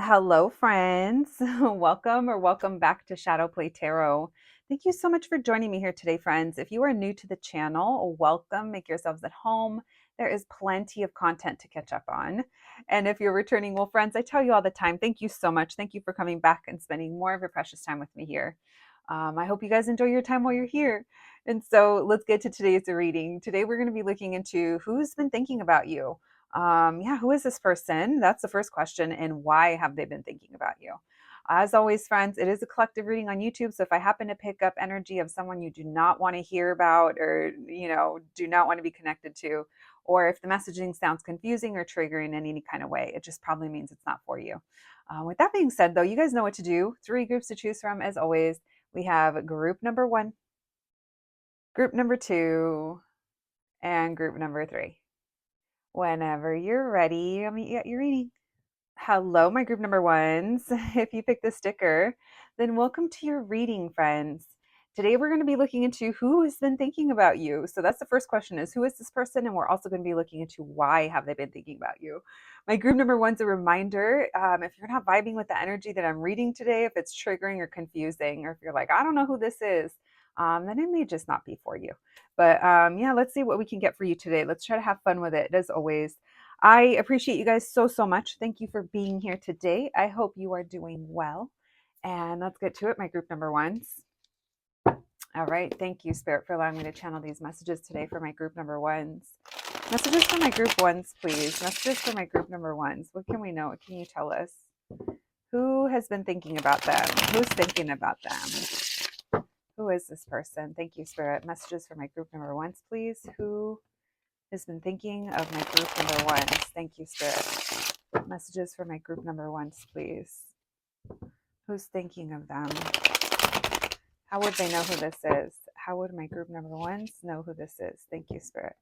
Hello, friends. Welcome back to Shadow Play Tarot. Thank you so much for joining me here today, friends. If you are new to the channel, welcome. Make yourselves at home. There is plenty of content to catch up on. And if you're returning, well, friends, I tell you all the time, thank you so much. Thank you for coming back and spending more of your precious time with me here. I hope you guys enjoy your time while you're here. And so let's get to today's reading. Today, we're going to be looking into who's been thinking about you. Who is this person? That's the first question. And why have they been thinking about you? As always, friends, it is a collective reading on YouTube. So if I happen to pick up energy of someone you do not want to hear about or, do not want to be connected to, or if the messaging sounds confusing or triggering in any kind of way, it just probably means it's not for you. With that being said, though, you guys know what to do. 3 groups to choose from, as always. We have group number 1, group number 2, and group number 3. Whenever you're ready, let me get your reading. Hello, my group number 1s. If you picked the sticker, then welcome to your reading, friends. Today we're going to be looking into who has been thinking about you. So that's the first question, is who is this person? And we're also going to be looking into why have they been thinking about you. My group number 1's a reminder. If you're not vibing with the energy that I'm reading today, if it's triggering or confusing, or if you're like, I don't know who this is, then it may just not be for you. But let's see what we can get for you today. Let's try to have fun with it, as always. I appreciate you guys so much. Thank you for being here today. I hope you are doing well. And let's get to it, my group number 1s. All right. Thank you, Spirit, for allowing me to channel these messages today for my group number 1s. Messages for my group 1s, please. Messages for my group number 1s. What can we know? What can you tell us? Who has been thinking about them? Who's thinking about them? Who is this person? Thank you, Spirit. Messages for my group number 1s, please. Who has been thinking of my group number 1s? Thank you, Spirit. Messages for my group number 1s, please. Who's thinking of them? How would they know who this is? How would my group number 1s know who this is? Thank you, Spirit.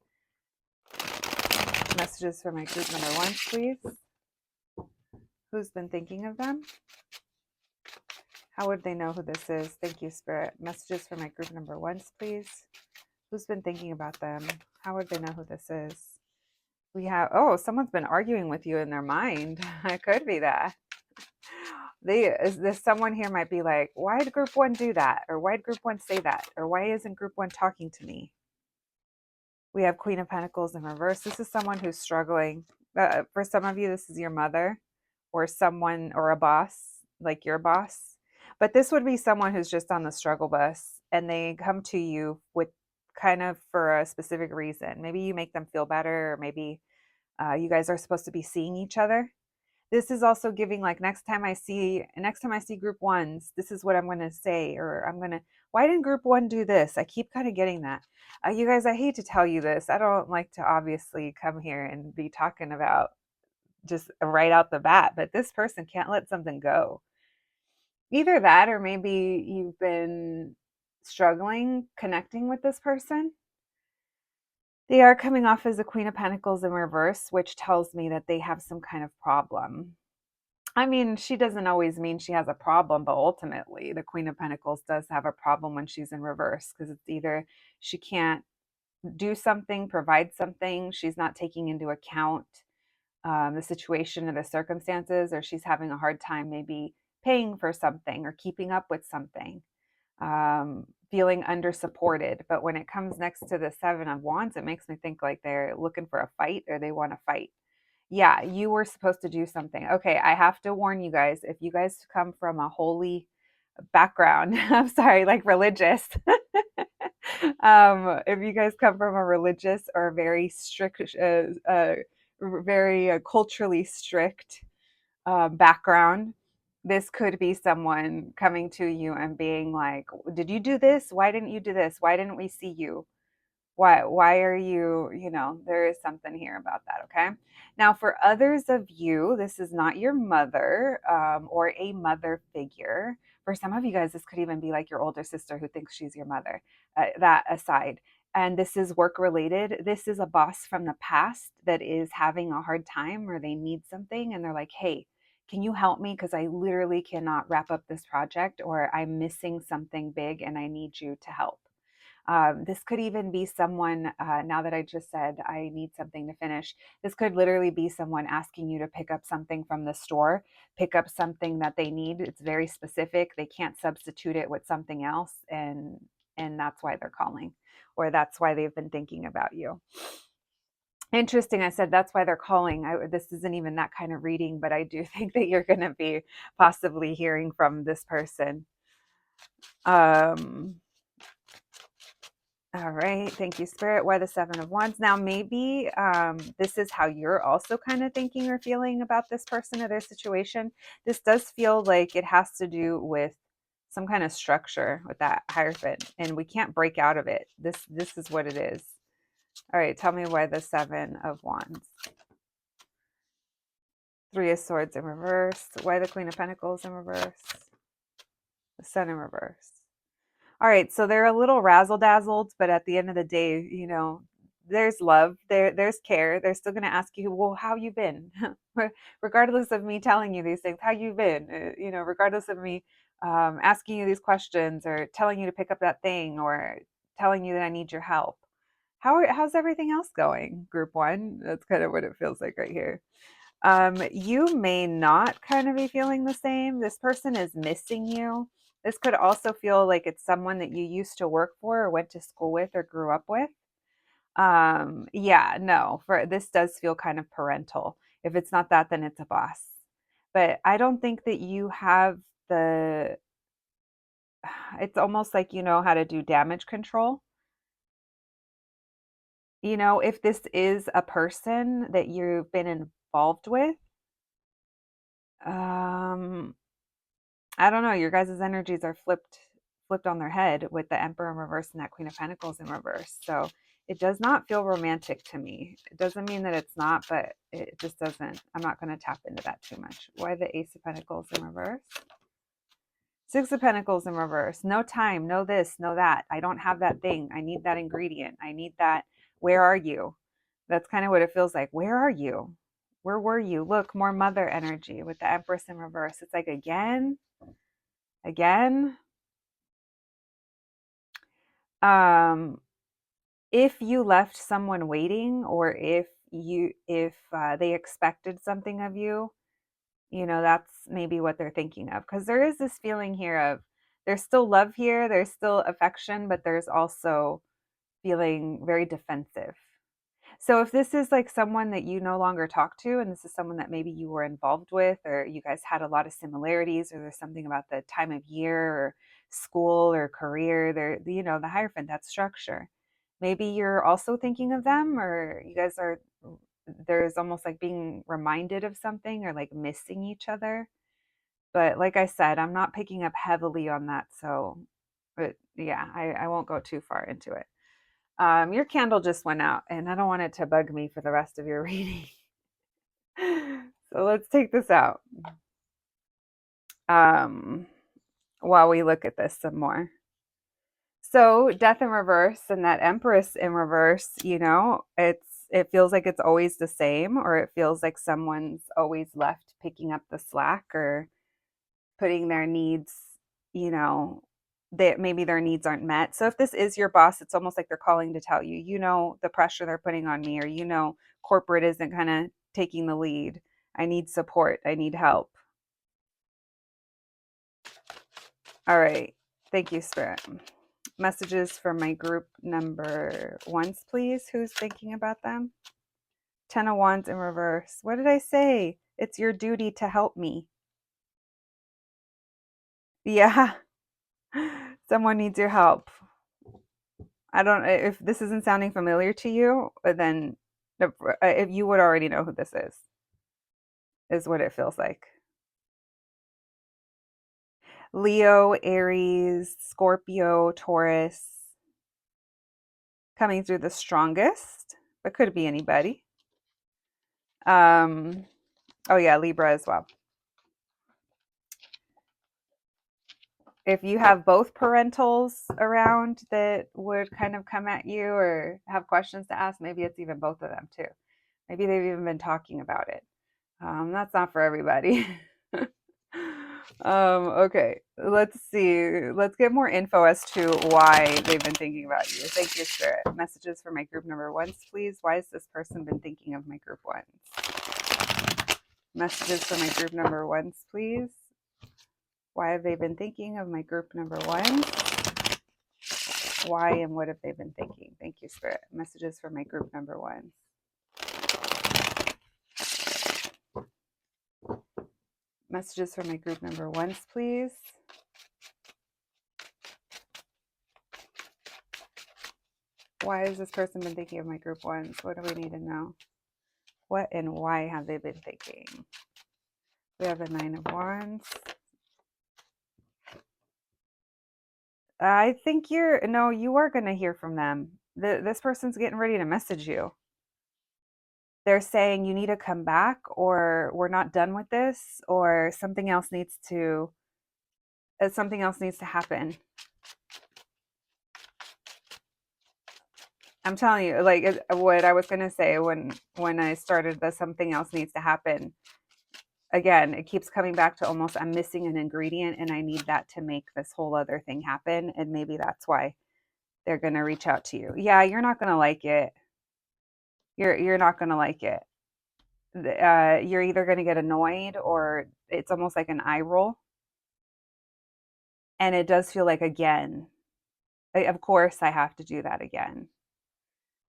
Messages for my group number 1s, please. Who's been thinking of them? How would they know who this is? Thank you, Spirit. Messages for my group number 1s, please. Who's been thinking about them? How would they know who this is? We have, someone's been arguing with you in their mind. It could be that. This someone here might be like, why did group 1 do that? Or why did group 1 say that? Or why isn't group 1 talking to me? We have Queen of Pentacles in reverse. This is someone who's struggling. For some of you, this is your mother or someone or a boss, like your boss. But this would be someone who's just on the struggle bus and they come to you with kind of for a specific reason. Maybe you make them feel better, or maybe you guys are supposed to be seeing each other. This is also giving, like, next time I see group 1s, this is what I'm going to say, or why didn't group 1 do this? I keep kind of getting that. You guys, I hate to tell you this. I don't like to obviously come here and be talking about just right out the bat, but this person can't let something go. Either that, or maybe you've been struggling connecting with this person. They are coming off as a Queen of Pentacles in reverse, which tells me that they have some kind of problem. I mean, she doesn't always mean she has a problem, but ultimately the Queen of Pentacles does have a problem when she's in reverse, because it's either she can't do something, provide something, she's not taking into account the situation or the circumstances, or she's having a hard time maybe paying for something or keeping up with something. Feeling under supported. But when it comes next to the 7 of Wands, it makes me think like they're looking for a fight, or they want to fight. Yeah, you were supposed to do something. Okay, I have to warn you guys, if you guys come from a holy background, I'm sorry, like religious, if you guys come from a religious or very strict, very culturally strict background, this could be someone coming to you and being like, did you do this? Why didn't you do this? Why didn't we see you? Why are you, there is something here about that. Okay. Now, for others of you, this is not your mother or a mother figure. For some of you guys, this could even be like your older sister who thinks she's your mother. That aside. And this is work related. This is a boss from the past that is having a hard time, or they need something. And they're like, hey, can you help me? Because I literally cannot wrap up this project, or I'm missing something big and I need you to help. This could even be someone, now that I just said I need something to finish, this could literally be someone asking you to pick up something from the store, pick up something that they need. It's very specific. They can't substitute it with something else. And that's why they're calling, or that's why they've been thinking about you. Interesting. I said that's why they're calling. This isn't even that kind of reading, but I do think that you're going to be possibly hearing from this person. All right. Thank you, Spirit. Why the Seven of Wands? Now, maybe this is how you're also kind of thinking or feeling about this person or their situation. This does feel like it has to do with some kind of structure with that Hierophant, and we can't break out of it. This is what it is. All right. Tell me why the Seven of Wands. Three of Swords in reverse. Why the Queen of Pentacles in reverse? The Sun in reverse. All right, so they're a little razzle-dazzled, but at the end of the day, there's love, there's care. They're still going to ask you, well, how you been? Regardless of me telling you these things, how you been? Regardless of me asking you these questions or telling you to pick up that thing or telling you that I need your help. How's everything else going, Group 1? That's kind of what it feels like right here. You may not kind of be feeling the same. This person is missing you. This could also feel like it's someone that you used to work for or went to school with or grew up with. Yeah, no, for this does feel kind of parental. If it's not that, then it's a boss. But I don't think that you have it's almost like you know how to do damage control. If this is a person that you've been involved with, I don't know. Your guys' energies are flipped on their head with the Emperor in reverse and that Queen of Pentacles in reverse. So it does not feel romantic to me. It doesn't mean that it's not, but it just doesn't. I'm not going to tap into that too much. Why the Ace of Pentacles in reverse? Six of Pentacles in reverse. No time, no this, no that. I don't have that thing. I need that ingredient. I need that. Where are you? That's kind of what it feels like. Where are you? Where were you? Look, more mother energy with the Empress in reverse. It's like again. If you left someone waiting, or if they expected something of you, that's maybe what they're thinking of, because there is this feeling here of there's still love here, there's still affection, but there's also feeling very defensive. So if this is like someone that you no longer talk to, and this is someone that maybe you were involved with, or you guys had a lot of similarities, or there's something about the time of year or school or career, there, the Hierophant, that structure. Maybe you're also thinking of them, or you guys are, there's almost like being reminded of something or like missing each other. But like I said, I'm not picking up heavily on that. So, but yeah, I won't go too far into it. Your candle just went out, and I don't want it to bug me for the rest of your reading. So let's take this out while we look at this some more. So Death in reverse and that Empress in reverse, it feels like it's always the same, or it feels like someone's always left picking up the slack or putting their needs, that maybe their needs aren't met. So if this is your boss, it's almost like they're calling to tell you, the pressure they're putting on me, or, corporate isn't kind of taking the lead. I need support. I need help. All right. Thank you, Spirit. Messages for my group number ones, please. Who's thinking about them? 10 of Wands in reverse. What did I say? It's your duty to help me. Yeah. Someone needs your help. I don't, if this isn't sounding familiar to you, then if you would already know who this is what it feels like. Leo, Aries, Scorpio, Taurus, coming through the strongest, but could be anybody. Oh yeah, Libra as well. If you have both parentals around that would kind of come at you or have questions to ask, maybe it's even both of them too. Maybe they've even been talking about it. That's not for everybody. Okay, let's see. Let's get more info as to why they've been thinking about you. Thank you, Spirit. Messages for my group number ones, please. Why has this person been thinking of my group ones? Messages for my group number ones, please. Why have they been thinking of my group number ones? Why and what have they been thinking? Thank you, Spirit. Messages for my group number ones. Messages for my group number ones, please. Why has this person been thinking of my group ones? What do we need to know? What and why have they been thinking? We have the Nine of Wands. I think you are going to hear from them. This person's getting ready to message you. They're saying you need to come back, or we're not done with this, or something else needs to happen. I'm telling you, like what I was going to say when I started, that something else needs to happen. Again, it keeps coming back to almost I'm missing an ingredient and I need that to make this whole other thing happen. And maybe that's why they're going to reach out to you. Yeah, you're not going to like it. You're not going to like it. You're either going to get annoyed, or it's almost like an eye roll. And it does feel like, again, of course I have to do that again.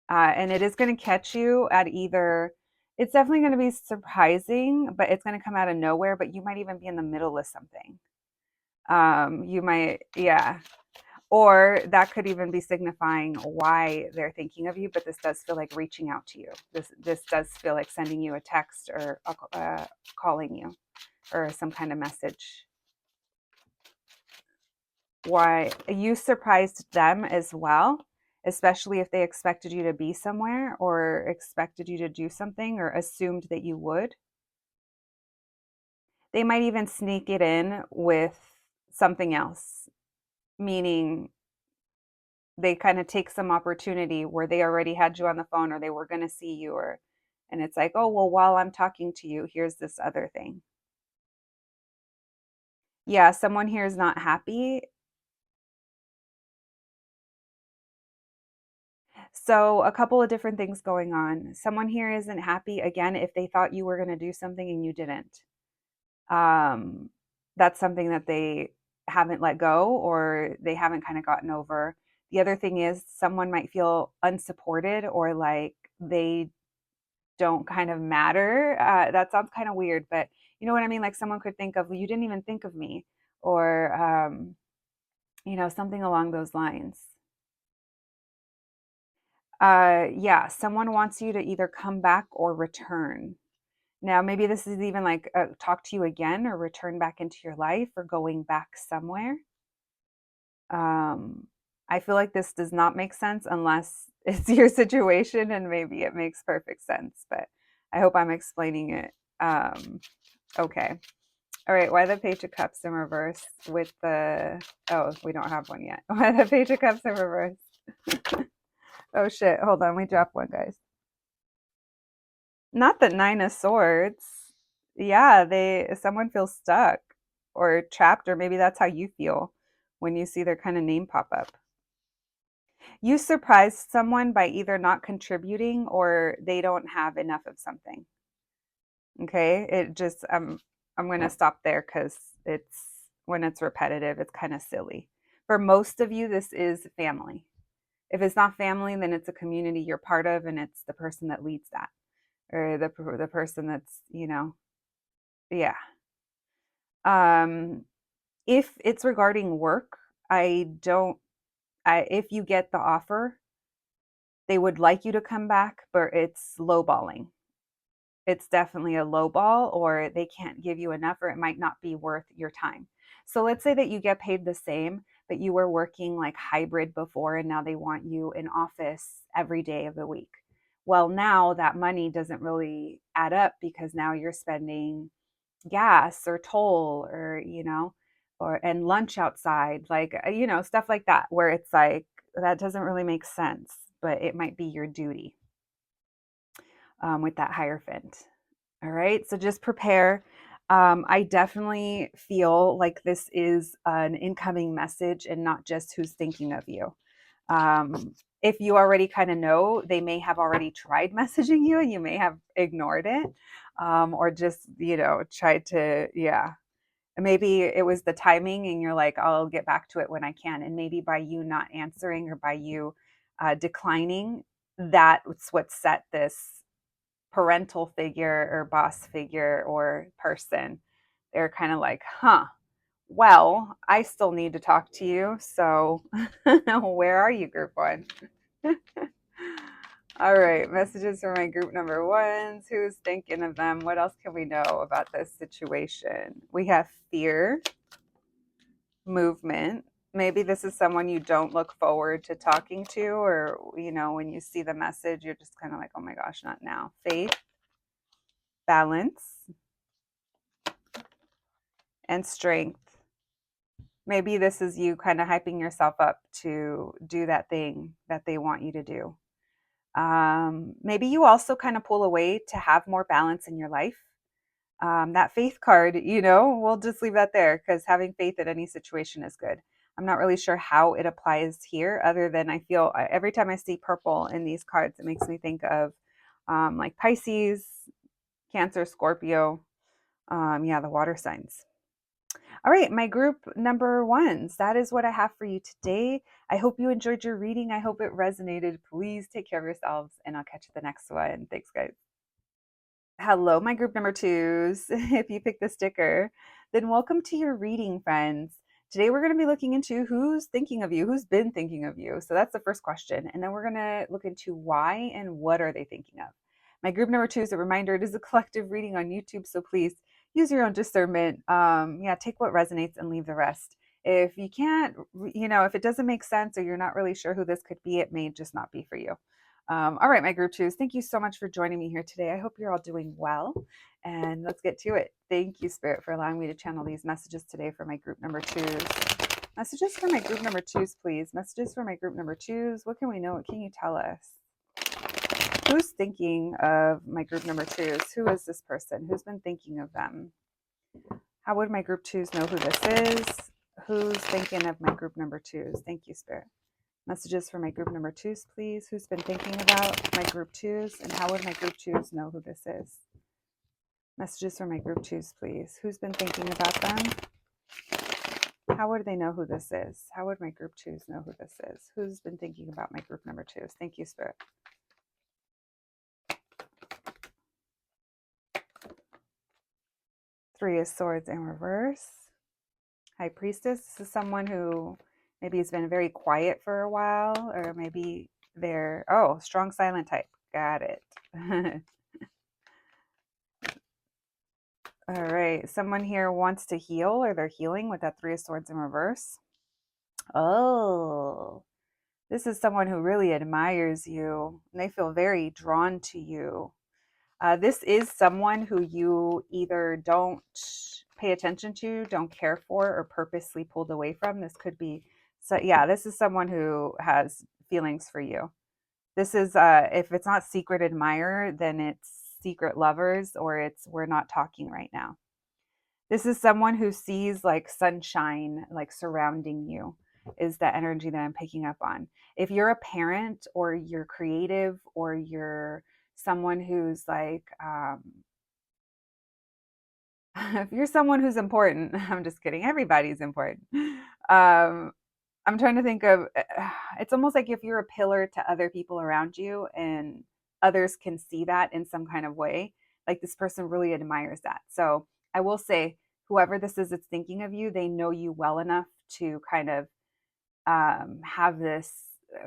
And it is going to catch you at either, it's definitely going to be surprising, but it's going to come out of nowhere, but you might even be in the middle of something. You might, yeah. Or that could even be signifying why they're thinking of you, but this does feel like reaching out to you. This does feel like sending you a text, or calling you, or some kind of message. Why you surprised them as well, especially if they expected you to be somewhere, or expected you to do something, or assumed that you would. They might even sneak it in with something else, meaning they kind of take some opportunity where they already had you on the phone, or they were going to see you, and it's like, oh, well, while I'm talking to you, here's this other thing. Yeah, someone here is not happy. So a couple of different things going on. Someone here isn't happy, again, if they thought you were going to do something and you didn't. That's something that they haven't let go, or they haven't kind of gotten over. The other thing is someone might feel unsupported, or like they don't kind of matter. That sounds kind of weird, but you know what I mean? Like someone could think of, well, you didn't even think of me, or, something along those lines. Yeah, someone wants you to either come back or return. Now, maybe this is even like talk to you again, or return back into your life, or going back somewhere. I feel like this does not make sense unless it's your situation, and maybe it makes perfect sense, but I hope I'm explaining it. Okay. All right. Why the Page of Cups in reverse with the, oh, we don't have one yet. Why the Page of Cups in reverse? Oh shit. Hold on. We dropped one, guys. Not the Nine of Swords. Yeah, someone feels stuck or trapped, or maybe that's how you feel when you see their kind of name pop up. You surprised someone by either not contributing, or they don't have enough of something. Okay, it just I'm going to stop there, because when it's repetitive, it's kind of silly. For most of you, this is family. If it's not family, then it's a community you're part of, and it's the person that leads that, or the person that's, yeah. If it's regarding work, if you get the offer, they would like you to come back, but it's lowballing. It's definitely a low ball, or they can't give you enough, or it might not be worth your time. So let's say that you get paid the same, but you were working like hybrid before, and now they want you in office every day of the week. Well, now that money doesn't really add up, because now you're spending gas or toll, or, and lunch outside, like, stuff like that, where it's like, that doesn't really make sense, but it might be your duty. With that Hierophant. All right, so just prepare. I definitely feel like this is an incoming message and not just who's thinking of you. If you already kind of know, they may have already tried messaging you and you may have ignored it, or just, tried to, yeah. Maybe it was the timing and you're like, I'll get back to it when I can. And maybe by you not answering or by you declining, that's what set this parental figure or boss figure or person. They're kind of like, huh, well, I still need to talk to you. So where are you, group one? All right, messages for my group number ones. Who's thinking of them? What else can we know about this situation? We have fear, movement. Maybe this is someone you don't look forward to talking to, or, when you see the message, you're just kind of like, oh my gosh, not now. Faith, balance, and strength. Maybe this is you kind of hyping yourself up to do that thing that they want you to do. Maybe you also kind of pull away to have more balance in your life. That faith card, we'll just leave that there because having faith in any situation is good. I'm not really sure how it applies here, other than I feel every time I see purple in these cards, it makes me think of like Pisces, Cancer, Scorpio. Yeah, the water signs. All right, my group number ones. That is what I have for you today. I hope you enjoyed your reading. I hope it resonated. Please take care of yourselves, and I'll catch you the next one. Thanks, guys. Hello, my group number twos. If you picked the sticker, then welcome to your reading, friends. Today we're going to be looking into who's thinking of you, who's been thinking of you. So that's the first question. And then we're going to look into why and what are they thinking of. My group number two is a reminder. It is a collective reading on YouTube, so please use your own discernment. Yeah, take what resonates and leave the rest. If you can't, if it doesn't make sense or you're not really sure who this could be, it may just not be for you. All right, my group twos, thank you so much for joining me here today. I hope you're all doing well, and let's get to it. Thank you, Spirit, for allowing me to channel these messages today for my group number twos. Messages for my group number twos, please. Messages for my group number twos. What can we know? What can you tell us? Who's thinking of my group number twos? Who is this person? Who's been thinking of them? How would my group twos know who this is? Who's thinking of my group number twos? Thank you, Spirit. Messages for my group number twos, please. Who's been thinking about my group twos, and how would my group twos know who this is? Messages for my group twos, please. Who's been thinking about them? How would they know who this is? How would my group twos know who this is? Who's been thinking about my group number twos? Thank you, Spirit. Three of Swords in reverse. High Priestess. This is someone who maybe has been very quiet for a while, or maybe they're, strong silent type. Got it. All right. Someone here wants to heal, or they're healing with that Three of Swords in reverse. Oh, this is someone who really admires you, and they feel very drawn to you. This is someone who you either don't pay attention to, don't care for, or purposely pulled away from. This could be, so yeah, this is someone who has feelings for you. This is, if it's not secret admirer, then it's secret lovers, or it's we're not talking right now. This is someone who sees like sunshine, like surrounding you, is the energy that I'm picking up on. If you're a parent, or you're creative, or you're someone who's like, if you're someone who's important, I'm just kidding, everybody's important. I'm trying to think of, it's almost like if you're a pillar to other people around you and others can see that in some kind of way, like this person really admires that. So I will say, whoever this is that's thinking of you, they know you well enough to kind of have this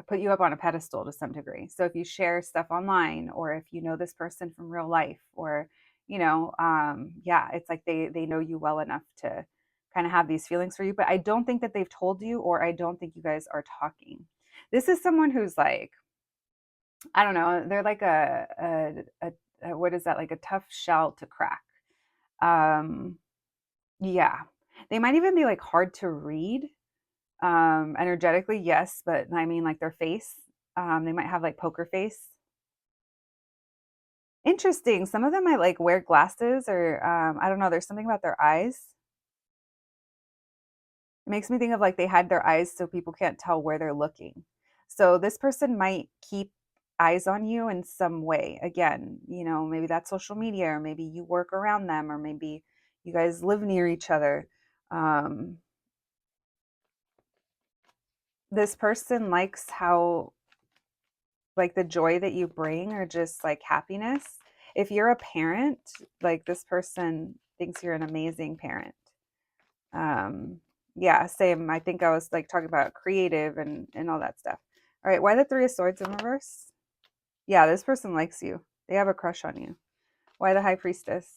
put you up on a pedestal to some degree. So if you share stuff online, or if you know this person from real life, or yeah, it's like they know you well enough to kind of have these feelings for you. But I don't think that they've told you, or I don't think you guys are talking. This is someone who's like, I don't know, they're like a what is that, like a tough shell to crack. Yeah, they might even be like hard to read. Energetically, yes, but I mean like their face, they might have like poker face. Interesting. Some of them might like wear glasses or I don't know. There's something about their eyes. It makes me think of like they hide their eyes so people can't tell where they're looking. So this person might keep eyes on you in some way. Again, maybe that's social media, or maybe you work around them, or maybe you guys live near each other. Um, this person likes how, like, the joy that you bring, or just like happiness. If you're a parent, like, this person thinks you're an amazing parent. Um, yeah, same. I think I was like talking about creative and all that stuff. All right, why the Three of Swords in reverse? Yeah, this person likes you. They have a crush on you. Why the High Priestess?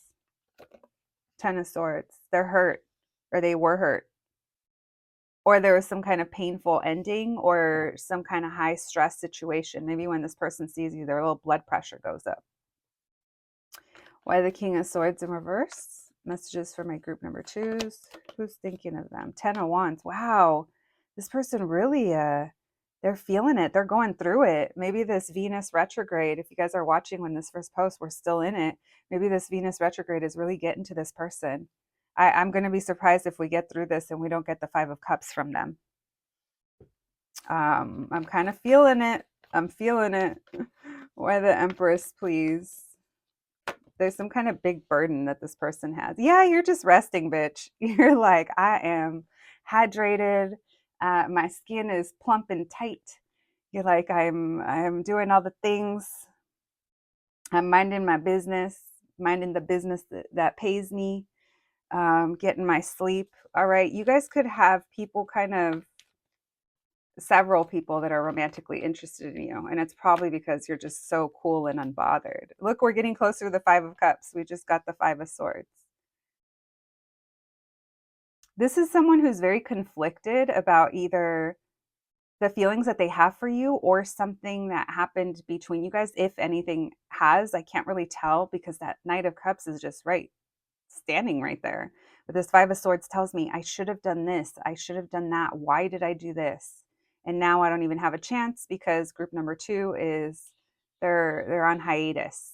Ten of Swords. They're hurt, or they were hurt, or there was some kind of painful ending, or some kind of high stress situation. Maybe when this person sees you, their little blood pressure goes up. Why the King of Swords in reverse? Messages for my group number twos. Who's thinking of them? 10 of Wands. Wow. This person really, they're feeling it. They're going through it. Maybe this Venus retrograde, if you guys are watching when this first post, we're still in it. Maybe this Venus retrograde is really getting to this person. I'm going to be surprised if we get through this and we don't get the Five of Cups from them. I'm kind of feeling it. I'm feeling it. Why the Empress, please? There's some kind of big burden that this person has. Yeah, you're just resting, bitch. You're like, I am hydrated. My skin is plump and tight. You're like, I'm doing all the things. I'm minding my business, minding the business that pays me, getting my sleep. All right, you guys could have people several people that are romantically interested in you, and it's probably because you're just so cool and unbothered. Look, we're getting closer to the Five of Cups. We just got the Five of Swords. This is someone who's very conflicted about either the feelings that they have for you or something that happened between you guys. If anything has, I can't really tell because that Knight of Cups is just standing right there. But this Five of Swords tells me I should have done this. I should have done that. Why did I do this? And now I don't even have a chance because group number two is they're on hiatus.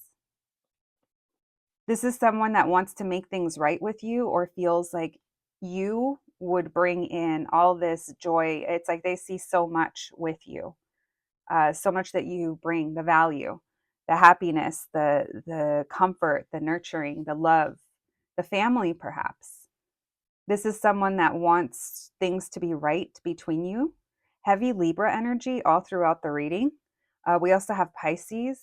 This is someone that wants to make things right with you, or feels like you would bring in all this joy. It's like they see so much with you, so much that you bring, the value, the happiness, the comfort, the nurturing, the love, the family, perhaps. This is someone that wants things to be right between you. Heavy Libra energy all throughout the reading. We also have Pisces.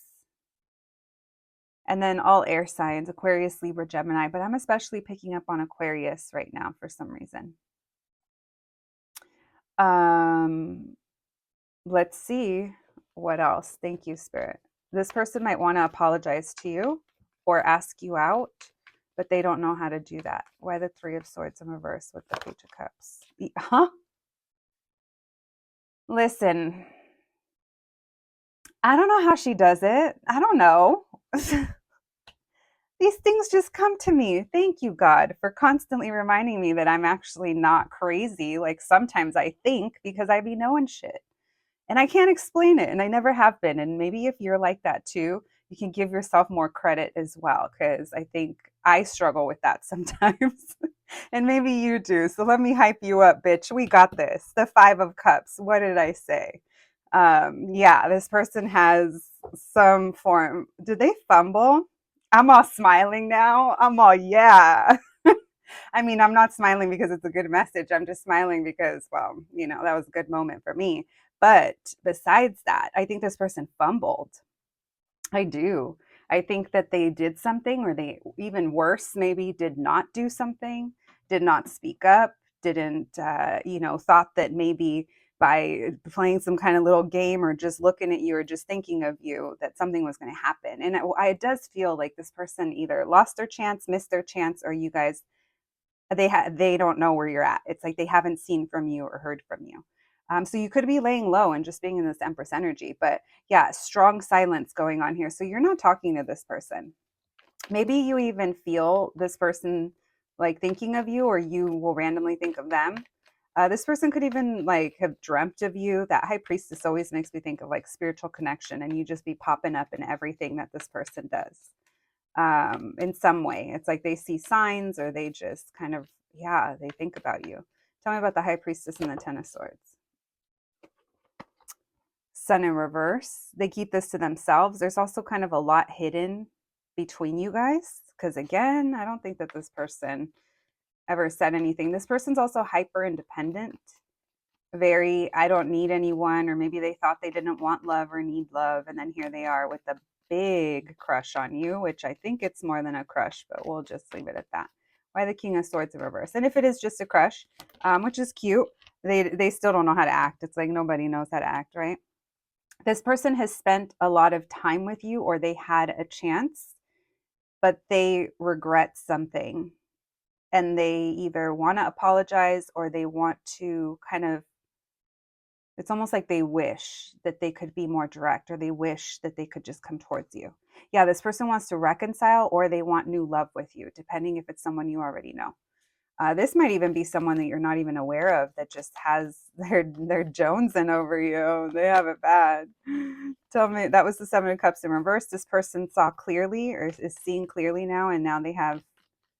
And then all air signs, Aquarius, Libra, Gemini. But I'm especially picking up on Aquarius right now for some reason. Let's see what else. Thank you, Spirit. This person might want to apologize to you or ask you out, but they don't know how to do that. Why the Three of Swords in reverse with the Page of Cups? Huh? Listen, I don't know how she does it. I don't know. These things just come to me. Thank you, God, for constantly reminding me that I'm actually not crazy. Like, sometimes I think, because I be knowing shit. And I can't explain it, and I never have been. And maybe if you're like that too, you can give yourself more credit as well, because I think I struggle with that sometimes. And maybe you do. So let me hype you up, bitch. We got this. The Five of Cups. What did I say? Yeah, this person has some form. Did they fumble? I'm all smiling now. I'm all, yeah. I mean, I'm not smiling because it's a good message. I'm just smiling because, well, that was a good moment for me. But besides that, I think this person fumbled. I do. I think that they did something, or they, even worse, maybe did not do something, did not speak up, didn't, thought that maybe by playing some kind of little game, or just looking at you, or just thinking of you, that something was going to happen. And it does feel like this person either lost their chance, missed their chance, or you guys, they don't know where you're at. It's like they haven't seen from you or heard from you. So you could be laying low and just being in this Empress energy. But yeah, strong silence going on here. So you're not talking to this person. Maybe you even feel this person like thinking of you, or you will randomly think of them. This person could even like have dreamt of you. That High Priestess always makes me think of like spiritual connection, and you just be popping up in everything that this person does. in some way. It's like they see signs, or they just kind of, yeah, they think about you. Tell me about the High Priestess and the Ten of Swords. Sun in reverse. They keep this to themselves. There's also kind of a lot hidden between you guys, because again, I don't think that this person ever said anything. This person's also hyper independent, very, I don't need anyone, or maybe they thought they didn't want love or need love, and then here they are with a big crush on you, which I think it's more than a crush, but we'll just leave it at that. Why the King of Swords in reverse? And if it is just a crush, which is cute, they still don't know how to act. It's like nobody knows how to act, right? This person has spent a lot of time with you, or they had a chance, but they regret something, and they either want to apologize, or they want to kind of, it's almost like they wish that they could be more direct, or they wish that they could just come towards you. Yeah, this person wants to reconcile, or they want new love with you, depending if it's someone you already know. This might even be someone that you're not even aware of, that just has their jonesing over you. They have it bad. Tell me, that was the Seven of Cups in reverse. This person saw clearly, or is seeing clearly now, and now they have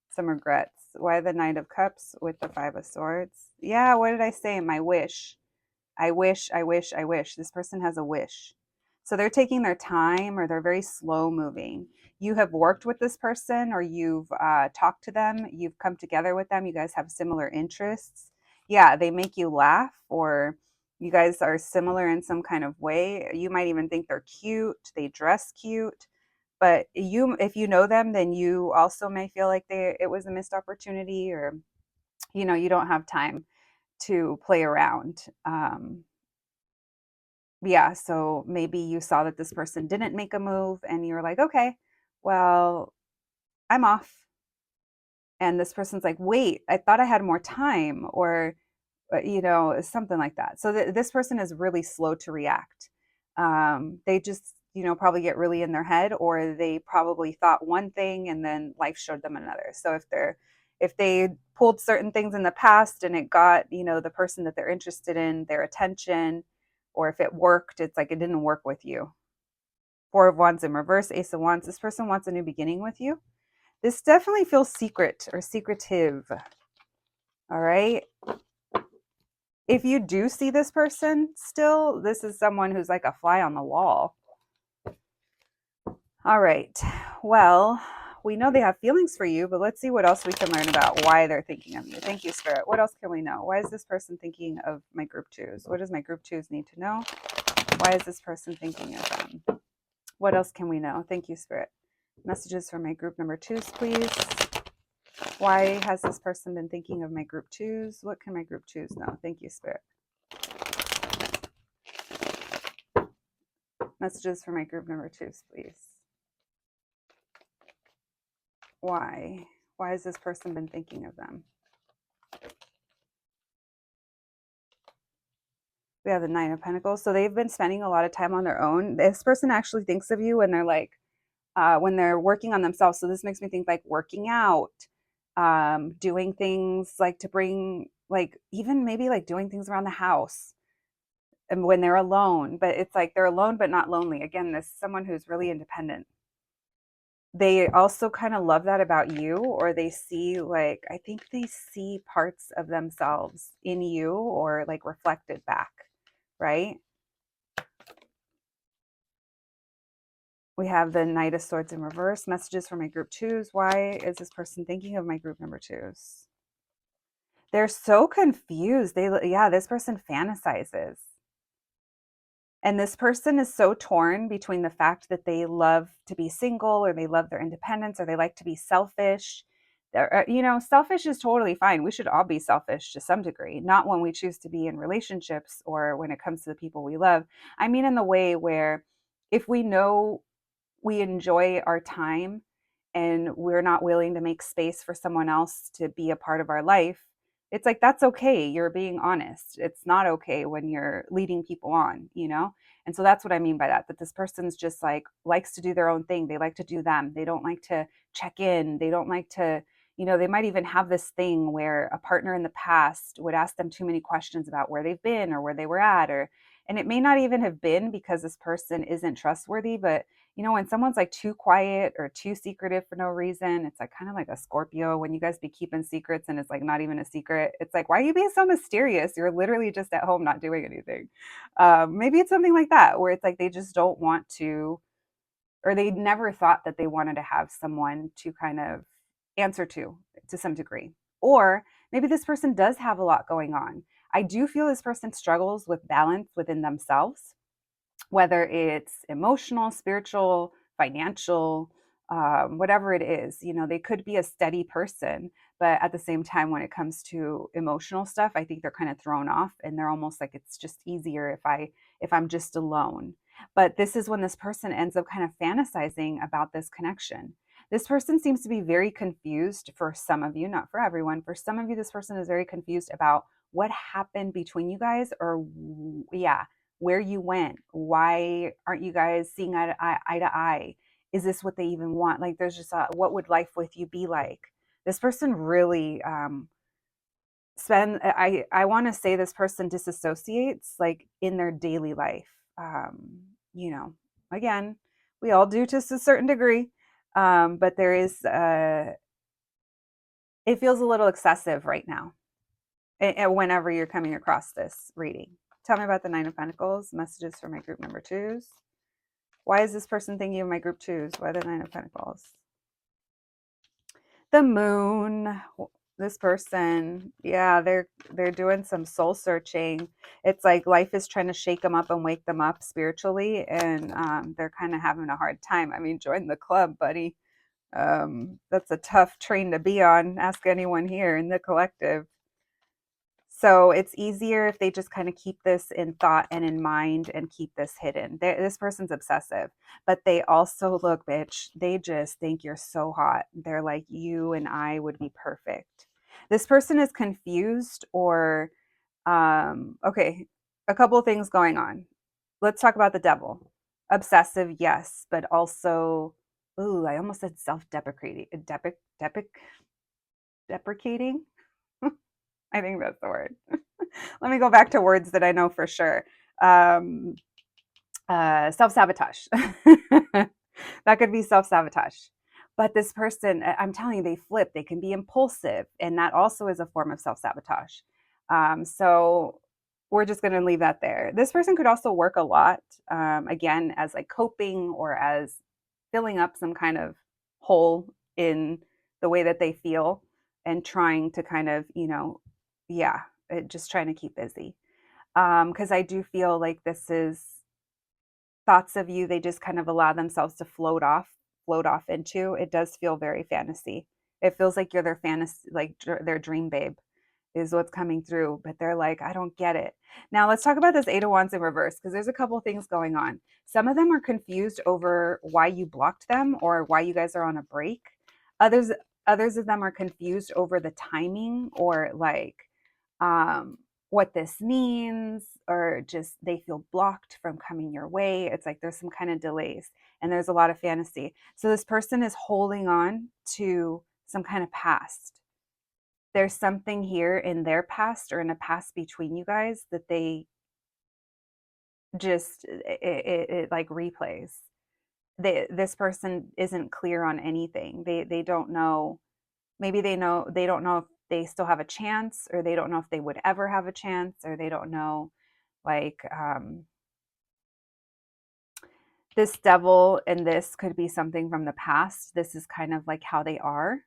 some regrets. Why the Knight of Cups with the Five of Swords? Yeah, what did I say? My wish. I wish, I wish, I wish. This person has a wish. So they're taking their time, or they're very slow moving. You have worked with this person, or you've talked to them, you've come together with them, you guys have similar interests. Yeah, they make you laugh, or you guys are similar in some kind of way. You might even think they're cute, they dress cute. But you, if you know them, then you also may feel like it was a missed opportunity, or you don't have time to play around. Yeah, so maybe you saw that this person didn't make a move, and you're like, okay, well, I'm off. And this person's like, wait, I thought I had more time, or something like that. So this person is really slow to react. They just, probably get really in their head, or they probably thought one thing and then life showed them another. So if they pulled certain things in the past, and it got, the person that they're interested in, their attention, or if it worked, it's like it didn't work with you. Four of Wands in reverse, Ace of Wands. This person wants a new beginning with you. This definitely feels secret or secretive. All right. If you do see this person still, this is someone who's like a fly on the wall. All right. Well, we know they have feelings for you, but let's see what else we can learn about why they're thinking of you. Thank you, Spirit. What else can we know? Why is this person thinking of my group twos? What does my group twos need to know? Why is this person thinking of them? What else can we know? Thank you, Spirit. Messages for my group number twos, please. Why has this person been thinking of my group twos? What can my group twos know? Thank you, Spirit. Messages for my group number twos, please. Why? Why has this person been thinking of them? We have the Nine of Pentacles. So they've been spending a lot of time on their own. This person actually thinks of you when they're like, when they're working on themselves. So this makes me think like working out, doing things like to bring, like even maybe like doing things around the house, and when they're alone. But it's like they're alone but not lonely. Again, this is someone who's really independent. They also kind of love that about you, or they see, like, I think they see parts of themselves in you, or like reflected back, right? We have the Knight of Swords in reverse. Messages for my group twos. Why is this person thinking of my group number twos? They're so confused. This person fantasizes. And this person is so torn between the fact that they love to be single, or they love their independence, or they like to be selfish. Selfish is totally fine. We should all be selfish to some degree, not when we choose to be in relationships, or when it comes to the people we love. I mean, in the way where if we know we enjoy our time, and we're not willing to make space for someone else to be a part of our life, it's like, that's okay. You're being honest. It's not okay when you're leading people on. And so that's what I mean by that this person's just like likes to do their own thing. They like to do them. They don't like to check in. They don't like to, they might even have this thing where a partner in the past would ask them too many questions about where they've been or where they were at, and it may not even have been because this person isn't trustworthy, but you know, when someone's like too quiet or too secretive for no reason, it's like kind of like a Scorpio when you guys be keeping secrets and it's like not even a secret. It's like, why are you being so mysterious? You're literally just at home not doing anything. Maybe it's something like that where it's like they just don't want to, or they never thought that they wanted to have someone to kind of answer to some degree. Or maybe this person does have a lot going on. I do feel this person struggles with balance within themselves, whether it's emotional, spiritual, financial, whatever it is. You know, they could be a steady person, but at the same time, when it comes to emotional stuff, I think they're kind of thrown off, and they're almost like it's just easier if I'm just alone. But this is when this person ends up kind of fantasizing about this connection. This person seems to be very confused for some of you, not for everyone. For some of you, this person is very confused about what happened between you guys, or yeah, where you went, why aren't you guys seeing eye to eye? Is this what they even want? Like, there's just what would life with you be like? This person really I want to say this person disassociates like in their daily life. You know, again, we all do to a certain degree, but there is it feels a little excessive right now. Whenever you're coming across this reading, tell me about the Nine of Pentacles. Messages for my group number twos. Why is this person thinking of my group twos? Why the Nine of Pentacles? The Moon. This person, yeah, they're doing some soul searching. It's like life is trying to shake them up and wake them up spiritually, and they're kind of having a hard time. I mean, join the club, buddy. That's a tough train to be on. Ask anyone here in the collective. So it's easier if they just kind of keep this in thought and in mind and keep this hidden. This person's obsessive, but they also look, bitch, they just think you're so hot. They're like, you and I would be perfect. This person is confused or, okay, a couple of things going on. Let's talk about the devil. Obsessive, yes, but also, ooh, I almost said self-deprecating. Deprecating? I think that's the word. Let me go back to words that I know for sure. Self-sabotage. That could be self-sabotage. But this person, I'm telling you, they flip. They can be impulsive. And that also is a form of self-sabotage. So we're just going to leave that there. This person could also work a lot, again, as like coping or as filling up some kind of hole in the way that they feel and trying to kind of, you know, yeah, just trying to keep busy. Because I do feel like this is thoughts of you they just kind of allow themselves to float off into. It does feel very fantasy. It feels like you're their fantasy, like their dream babe is what's coming through, but they're like, I don't get it. Now let's talk about this Eight of Wands in reverse, because there's a couple of things going on. Some of them are confused over why you blocked them or why you guys are on a break. Others others of them are confused over the timing or like um what this means, or just they feel blocked from coming your way. It's like there's some kind of delays and there's a lot of fantasy. So this person is holding on to some kind of past. There's something here in their past or in a past between you guys that they just it like replays. This person isn't clear on anything. They don't know. Maybe they don't know if they still have a chance, or they don't know if they would ever have a chance, or they don't know like this devil, and this could be something from the past. This is kind of like how they are.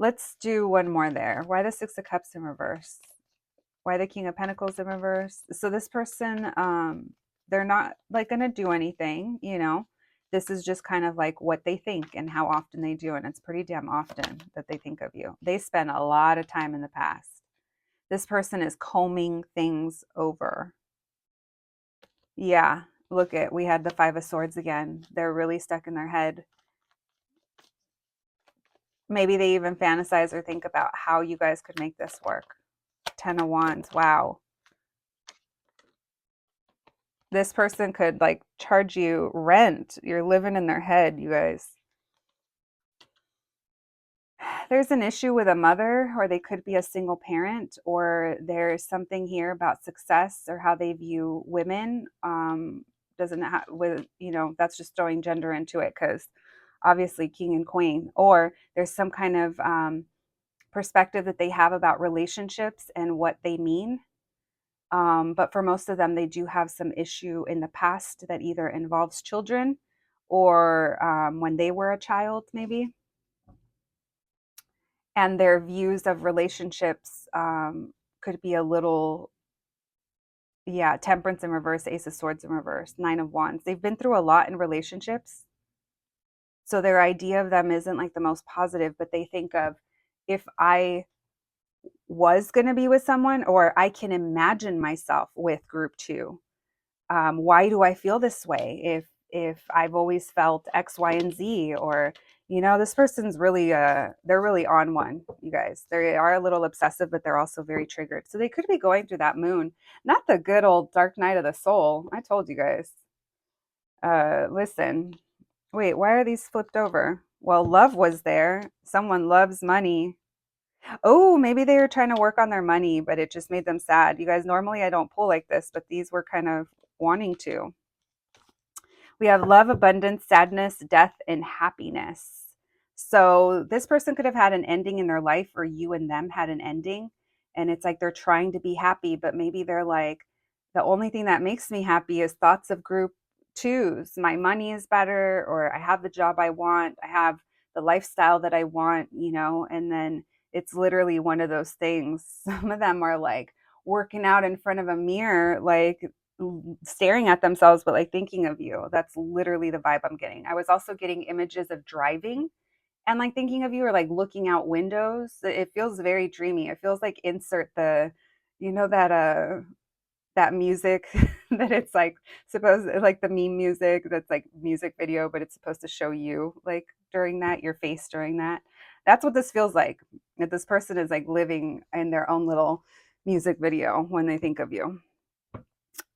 Let's do one more there. Why the Six of Cups in reverse? Why the King of Pentacles in reverse? So this person, they're not like going to do anything, you know. This is just kind of like what they think and how often they do. And it's pretty damn often that they think of you. They spend a lot of time in the past. This person is combing things over. Yeah, look at, we had the Five of Swords again. They're really stuck in their head. Maybe they even fantasize or think about how you guys could make this work. Ten of Wands, wow. This person could like charge you rent. You're living in their head, you guys. There's an issue with a mother, or they could be a single parent, or there's something here about success or how they view women. Doesn't have with, that's just throwing gender into it because obviously king and queen, or there's some kind of perspective that they have about relationships and what they mean. But for most of them, they do have some issue in the past that either involves children or when they were a child, maybe. And their views of relationships could be a little, yeah, temperance in reverse, ace of swords in reverse, nine of wands. They've been through a lot in relationships. So their idea of them isn't like the most positive, but they think of, if I was going to be with someone, or I can imagine myself with group two. Why do I feel this way? If I've always felt X, Y, and Z, or this person's really they're really on one, you guys. They are a little obsessive, but they're also very triggered. So they could be going through that moon, not the good old dark night of the soul. I told you guys. Listen, wait, why are these flipped over? Well, love was there. Someone loves money. Oh, maybe they were trying to work on their money, but it just made them sad. You guys, normally I don't pull like this, but these were kind of wanting to. We have love, abundance, sadness, death, and happiness. So this person could have had an ending in their life, or you and them had an ending. And it's like they're trying to be happy, but maybe they're like, the only thing that makes me happy is thoughts of group twos. My money is better, or I have the job I want. I have the lifestyle that I want, and then it's literally one of those things. Some of them are like working out in front of a mirror, like staring at themselves, but like thinking of you. That's literally the vibe I'm getting. I was also getting images of driving and like thinking of you, or like looking out windows. It feels very dreamy. It feels like insert the, that music that it's like supposed, like the meme music that's like music video, but it's supposed to show you like during that, your face during that. That's what this feels like. That this person is like living in their own little music video when they think of you.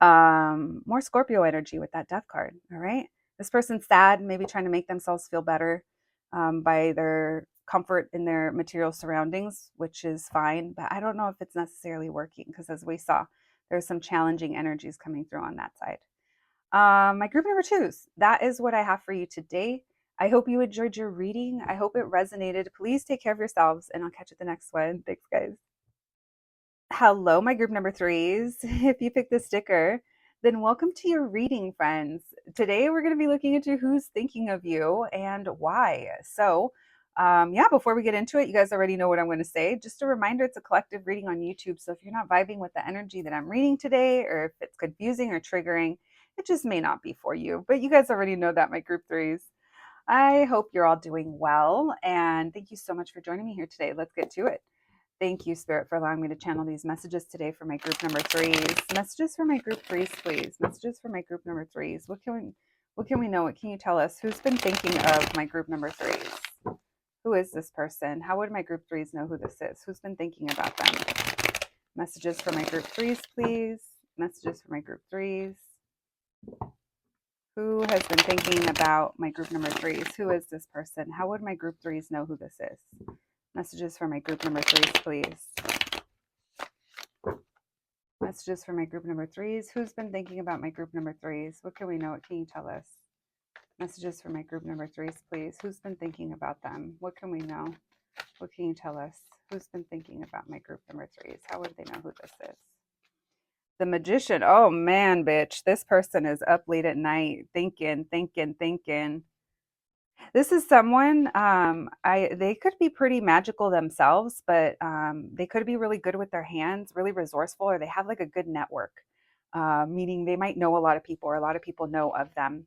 More Scorpio energy with that death card. All right. This person's sad, maybe trying to make themselves feel better by their comfort in their material surroundings, which is fine. But I don't know if it's necessarily working because, as we saw, there's some challenging energies coming through on that side. My group number twos, that is what I have for you today. I hope you enjoyed your reading. I hope it resonated. Please take care of yourselves, and I'll catch you at the next one. Thanks, guys. Hello, my group number threes. If you picked the sticker, then welcome to your reading, friends. Today, we're going to be looking into who's thinking of you and why. So, yeah, before we get into it, you guys already know what I'm going to say. Just a reminder, it's a collective reading on YouTube. So if you're not vibing with the energy that I'm reading today, or if it's confusing or triggering, it just may not be for you. But you guys already know that, my group threes. I hope you're all doing well. And thank you so much for joining me here today. Let's get to it. Thank you, Spirit, for allowing me to channel these messages today for my group number threes. Messages for my group threes, please. Messages for my group number threes. What can we know? What can you tell us? Who's been thinking of my group number threes? Who is this person? How would my group threes know who this is? Who's been thinking about them? Messages for my group threes, please. Messages for my group threes. Who has been thinking about my group number threes? Who is this person? How would my group threes know who this is? Messages for my group number threes, please. Messages for my group number threes. Who's been thinking about my group number threes? What can we know? What can you tell us? Messages for my group number threes, please. Who's been thinking about them? What can we know? What can you tell us? Who's been thinking about my group number threes? How would they know who this is? The Magician. Oh man, bitch. This person is up late at night thinking. This is someone, they could be pretty magical themselves, but they could be really good with their hands, really resourceful, or they have like a good network, meaning they might know a lot of people, or a lot of people know of them.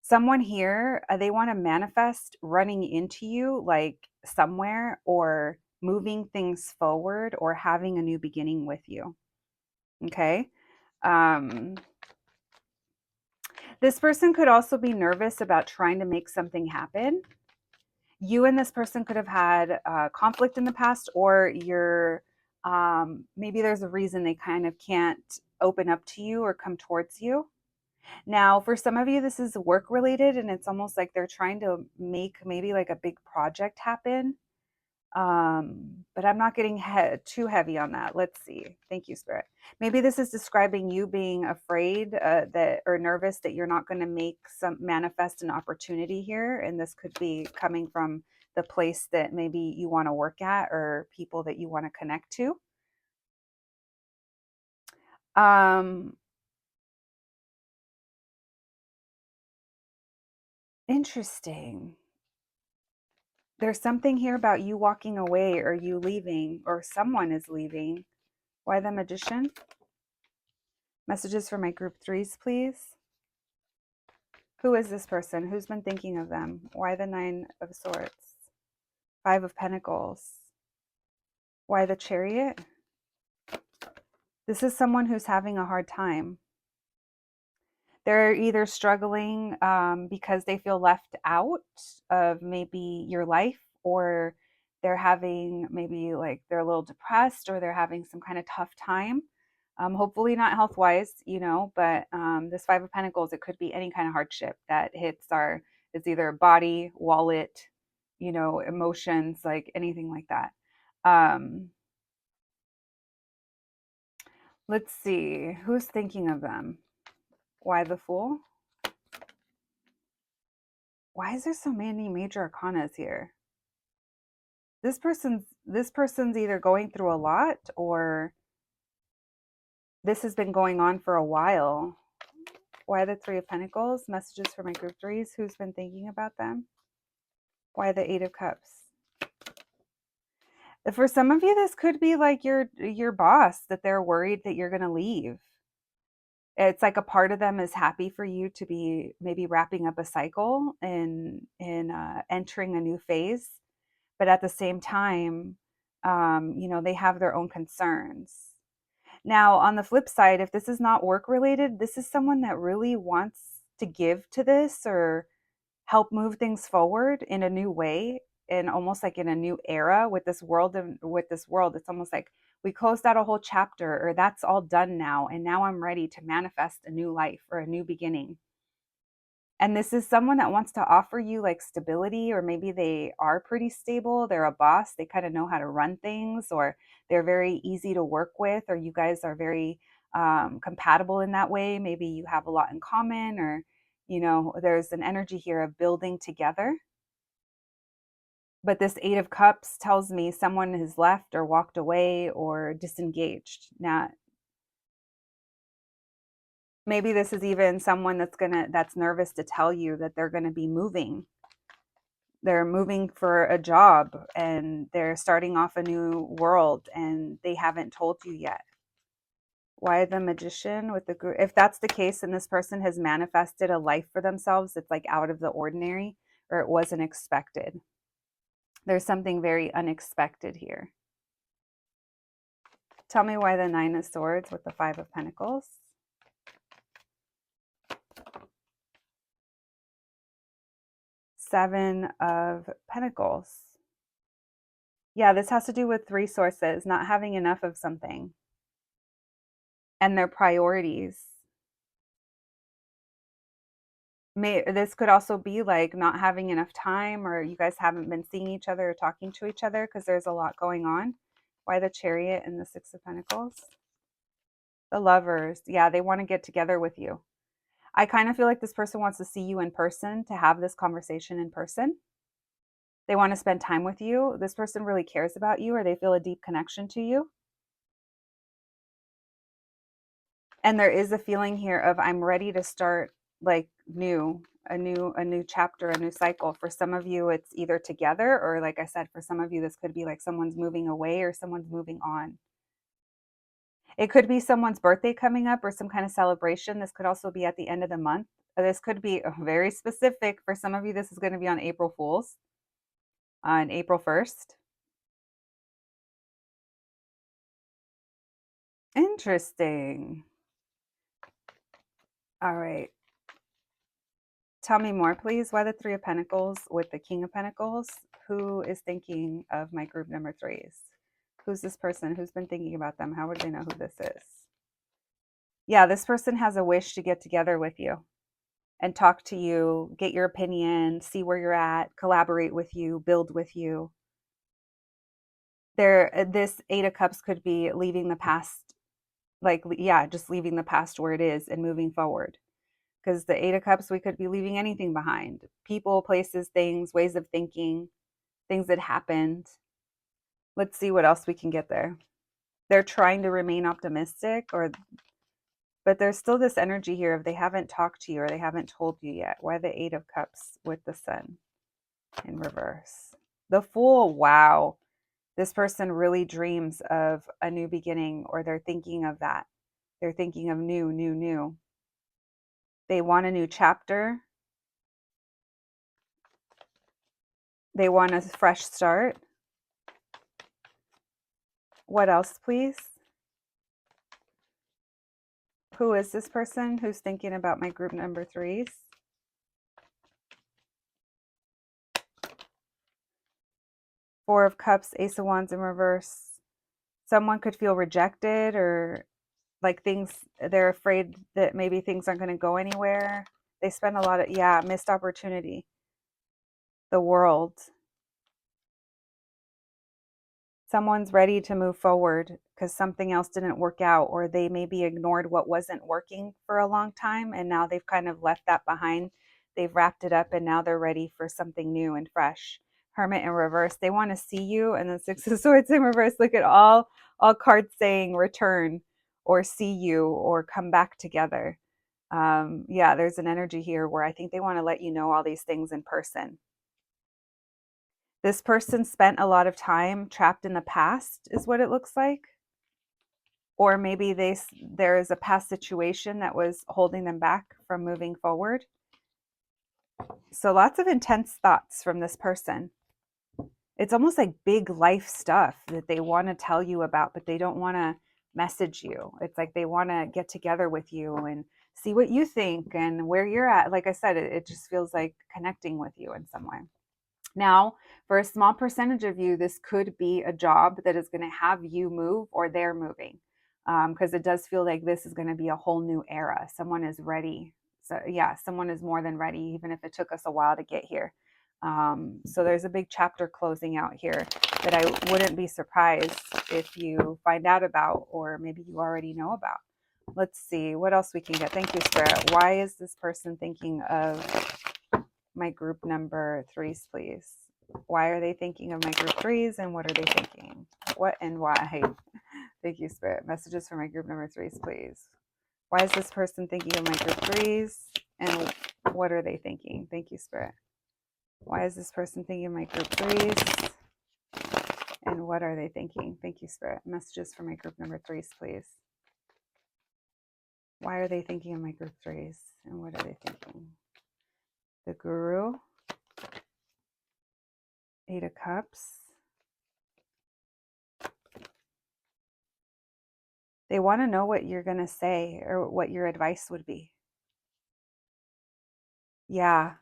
Someone here, they want to manifest running into you like somewhere, or moving things forward, or having a new beginning with you. Okay. This person could also be nervous about trying to make something happen. You and this person could have had conflict in the past, or maybe there's a reason they kind of can't open up to you or come towards you. Now, for some of you, this is work related, and it's almost like they're trying to make maybe like a big project happen. But I'm not getting too heavy on that. Let's see. Thank you, Spirit. Maybe this is describing you being afraid that or nervous that you're not going to make some manifest an opportunity here, and this could be coming from the place that maybe you want to work at or people that you want to connect to. Interesting. There's something here about you walking away or you leaving or someone is leaving. Why the Magician? Messages for my group threes, please. Who is this person? Who's been thinking of them? Why the Nine of Swords? Five of Pentacles. Why the Chariot? This is someone who's having a hard time. They're either struggling because they feel left out of maybe your life, or they're having maybe like they're a little depressed, or they're having some kind of tough time. Hopefully not health wise, but this Five of Pentacles, it could be any kind of hardship that hits it's either body, wallet, emotions, like anything like that. Let's see, who's thinking of them? Why the Fool? Why is there so many major arcanas here? This person's either going through a lot, or this has been going on for a while. Why the Three of Pentacles? Messages for my group threes. Who's been thinking about them? Why the Eight of Cups? For some of you, this could be like your boss, that they're worried that you're going to leave. It's like a part of them is happy for you to be maybe wrapping up a cycle and entering a new phase. But at the same time, they have their own concerns. Now, on the flip side, if this is not work related, this is someone that really wants to give to this or help move things forward in a new way, and almost like in a new era with this world. And with this world, it's almost like we closed out a whole chapter, or that's all done now, and now I'm ready to manifest a new life or a new beginning. And this is someone that wants to offer you like stability, or maybe they are pretty stable. They're a boss. They kind of know how to run things, or they're very easy to work with, or you guys are very compatible in that way. Maybe you have a lot in common, or, there's an energy here of building together. But this Eight of Cups tells me someone has left or walked away or disengaged. Now, maybe this is even someone that's nervous to tell you that they're going to be moving. They're moving for a job and they're starting off a new world and they haven't told you yet. Why the Magician with the group? If that's the case, and this person has manifested a life for themselves, it's like out of the ordinary, or it wasn't expected. There's something very unexpected here. Tell me why the Nine of Swords with the Five of Pentacles. Seven of Pentacles. Yeah, this has to do with resources, not having enough of something, and their priorities. This could also be like not having enough time, or you guys haven't been seeing each other or talking to each other because there's a lot going on. Why the Chariot and the Six of Pentacles? The Lovers. Yeah, they want to get together with you. I kind of feel like this person wants to see you in person, to have this conversation in person. They want to spend time with you. This person really cares about you, or they feel a deep connection to you. And there is a feeling here of I'm ready to start like a new chapter, a new cycle. For some of you, it's either together, or like I said, for some of you, this could be like someone's moving away or someone's moving on. It could be someone's birthday coming up or some kind of celebration. This could also be at the end of the month. This could be very specific. For some of you, this is going to be on April Fool's, on April 1st. Interesting. All right. Tell me more, please. Why the Three of Pentacles with the King of Pentacles? Who is thinking of my group number threes? Who's this person? Who's been thinking about them? How would they know who this is? Yeah, this person has a wish to get together with you and talk to you, get your opinion, see where you're at, collaborate with you, build with you. this Eight of Cups could be leaving the past, like, yeah, just leaving the past where it is and moving forward. Because the Eight of Cups, we could be leaving anything behind. People, places, things, ways of thinking, things that happened. Let's see what else we can get there. They're trying to remain optimistic, but there's still this energy here of they haven't talked to you or they haven't told you yet. Why the Eight of Cups with the Sun in reverse? The Fool, wow. This person really dreams of a new beginning, or they're thinking of that. They're thinking of new, new, new. They want a new chapter. They want a fresh start. What else, please? Who is this person who's thinking about my group number threes? Four of Cups, Ace of Wands in reverse. Someone could feel rejected, or like they're afraid that maybe things aren't going to go anywhere. They spend a lot of, yeah, missed opportunity. The World. Someone's ready to move forward because something else didn't work out, or they maybe ignored what wasn't working for a long time, and now they've kind of left that behind. They've wrapped it up, and now they're ready for something new and fresh. Hermit in reverse. They want to see you, and then Six of Swords in reverse. Look at all cards saying return, or see you, or come back together. Yeah, there's an energy here where I think they want to let you know all these things in person. This person spent a lot of time trapped in the past, is what it looks like. Or maybe there is a past situation that was holding them back from moving forward. So lots of intense thoughts from this person. It's almost like big life stuff that they want to tell you about, but they don't want to message you. It's like they want to get together with you and see what you think and where you're at. Like I said, it just feels like connecting with you in some way. Now, for a small percentage of you, this could be a job that is going to have you move, or they're moving, because it does feel like this is going to be a whole new era. Someone is ready. So yeah, someone is more than ready, even if it took us a while to get here. So there's a big chapter closing out here that I wouldn't be surprised if you find out about, or maybe you already know about. Let's see what else we can get. Thank you, Spirit. Why is this person thinking of my group number threes, please? Why are they thinking of my group threes, and what are they thinking? What and why? Thank you, Spirit. Messages for my group number threes, please. Why is this person thinking of my group threes, and what are they thinking? Thank you, Spirit. Why is this person thinking of my group threes, and what are they thinking? Thank you, Spirit. Messages for my group number threes, please. Why are they thinking of my group threes, and what are they thinking? The Guru, Eight of Cups. They want to know what you're going to say, or what your advice would be. Yeah,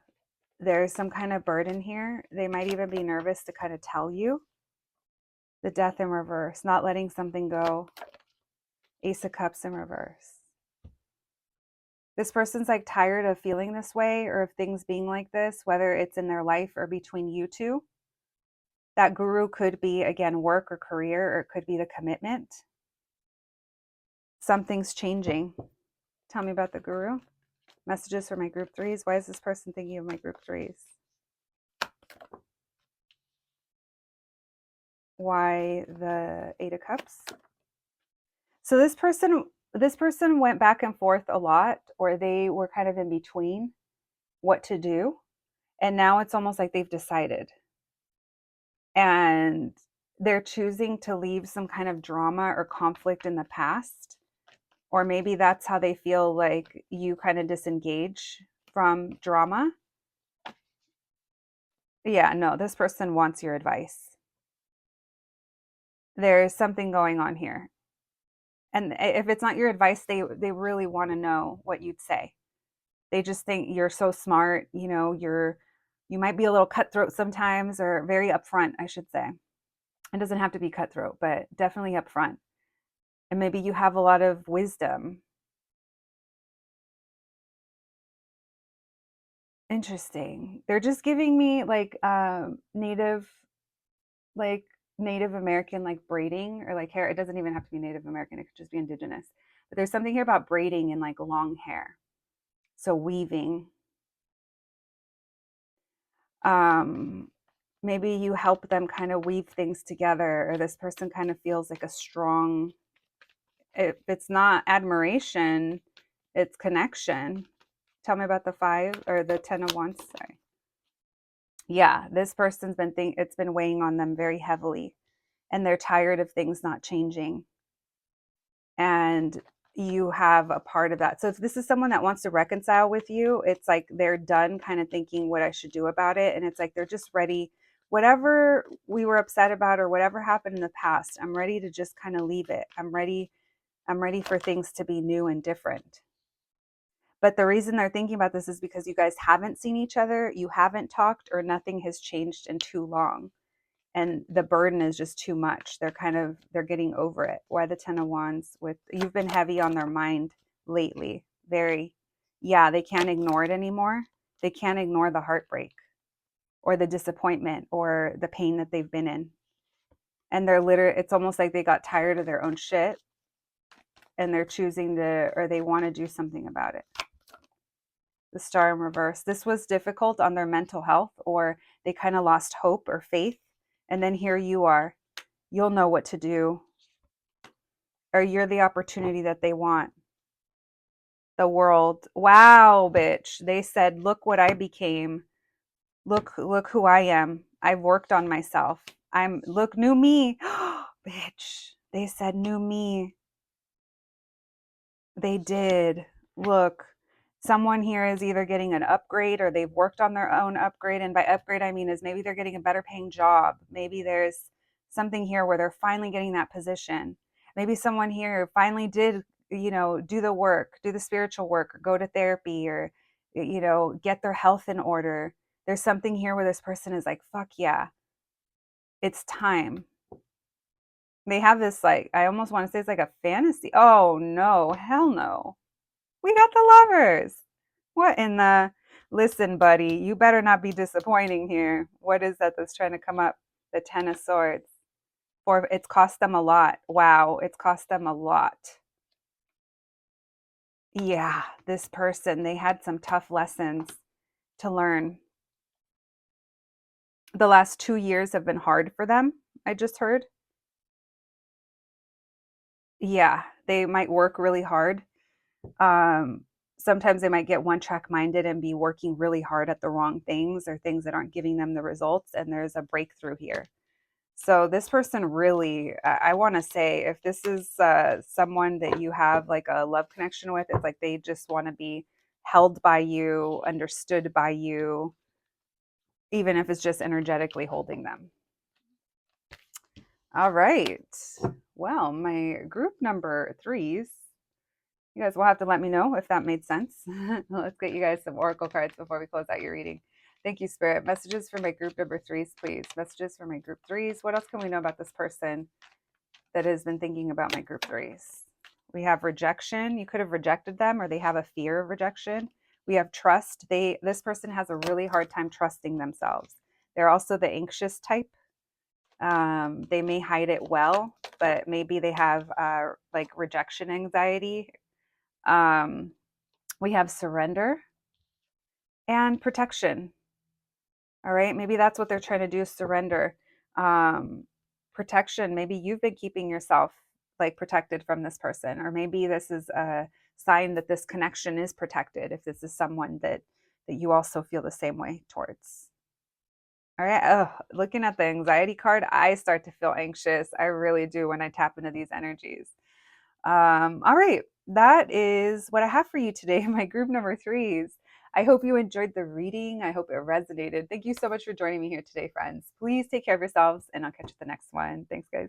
there's some kind of burden here. They might even be nervous to kind of tell you. The Death in reverse, not letting something go. Ace of Cups in reverse. This person's like tired of feeling this way, or of things being like this, whether it's in their life or between you two. That Guru could be, again, work or career, or it could be the commitment. Something's changing. Tell me about the Guru. Messages for my group threes. Why is this person thinking of my group threes? Why the Eight of Cups? So this person went back and forth a lot, or they were kind of in between what to do. And now it's almost like they've decided. And they're choosing to leave some kind of drama or conflict in the past. Or maybe that's how they feel like you kind of disengage from drama. Yeah, no, this person wants your advice. There's something going on here. And if it's not your advice, they really want to know what you'd say. They just think you're so smart, you might be a little cutthroat sometimes, or very upfront, I should say. It doesn't have to be cutthroat, but definitely upfront. And maybe you have a lot of wisdom. Interesting. They're just giving me like native, like Native American, like braiding or like hair. It doesn't even have to be Native American. It could just be indigenous. But there's something here about braiding and like long hair. So weaving. Um, maybe you help them kind of weave things together, or this person kind of feels like a strong, if it's not admiration, it's connection. Tell me about the 5 or the 10 of wands. Sorry. Yeah, this person's been it's been weighing on them very heavily, and they're tired of things not changing. And you have a part of that. So if this is someone that wants to reconcile with you, it's like they're done kind of thinking what I should do about it. And it's like they're just ready. Whatever we were upset about or whatever happened in the past, I'm ready to just kind of leave it. I'm ready for things to be new and different. But the reason they're thinking about this is because you guys haven't seen each other, you haven't talked, or nothing has changed in too long. And the burden is just too much. They're getting over it. Why the 10 of wands? You've been heavy on their mind lately. Very. Yeah, they can't ignore it anymore. They can't ignore the heartbreak or the disappointment or the pain that they've been in. And it's almost like they got tired of their own shit and they're choosing to, or they want to do something about it. The star in reverse. This was difficult on their mental health, or they kind of lost hope or faith. And then here you are. You'll know what to do. Or you're the opportunity that they want. The world. Wow, bitch. They said, look what I became. Look who I am. I've worked on myself. Look, new me. Bitch. They said, new me. They did. Look, someone here is either getting an upgrade or they've worked on their own upgrade. And by upgrade, I mean is maybe they're getting a better paying job. Maybe there's something here where they're finally getting that position. Maybe someone here finally did, do the work, do the spiritual work, or go to therapy, or, get their health in order. There's something here where this person is like, fuck yeah, it's time. They have this, like, I almost want to say it's like a fantasy. Oh no, hell no. We got the lovers. What in the, listen, buddy, you better not be disappointing here. What is that that's trying to come up? The 10 of swords. Or it's cost them a lot. Wow, it's cost them a lot. Yeah, this person, they had some tough lessons to learn. The last 2 years have been hard for them, I just heard. Yeah, they might work really hard. Sometimes they might get one track minded and be working really hard at the wrong things or things that aren't giving them the results. And there's a breakthrough here. So this person really, I want to say, if this is someone that you have like a love connection with, it's like they just want to be held by you, understood by you, even if it's just energetically holding them. All right. Well, my group number 3s, you guys will have to let me know if that made sense. Let's get you guys some oracle cards before we close out your reading. Thank you, Spirit. Messages for my group number 3s, please. Messages for my group 3s. What else can we know about this person that has been thinking about my group 3s? We have rejection. You could have rejected them, or they have a fear of rejection. We have trust. This person has a really hard time trusting themselves. They're also the anxious type. They may hide it well, but maybe they have like rejection anxiety. We have surrender and protection. All right. Maybe that's what they're trying to do, is surrender. Protection. Maybe you've been keeping yourself like protected from this person, or maybe this is a sign that this connection is protected. If this is someone that you also feel the same way towards. All right. Oh, looking at the anxiety card, I start to feel anxious. I really do when I tap into these energies. All right. That is what I have for you today in my group number 3s. I hope you enjoyed the reading. I hope it resonated. Thank you so much for joining me here today, friends. Please take care of yourselves, and I'll catch you at the next one. Thanks, guys.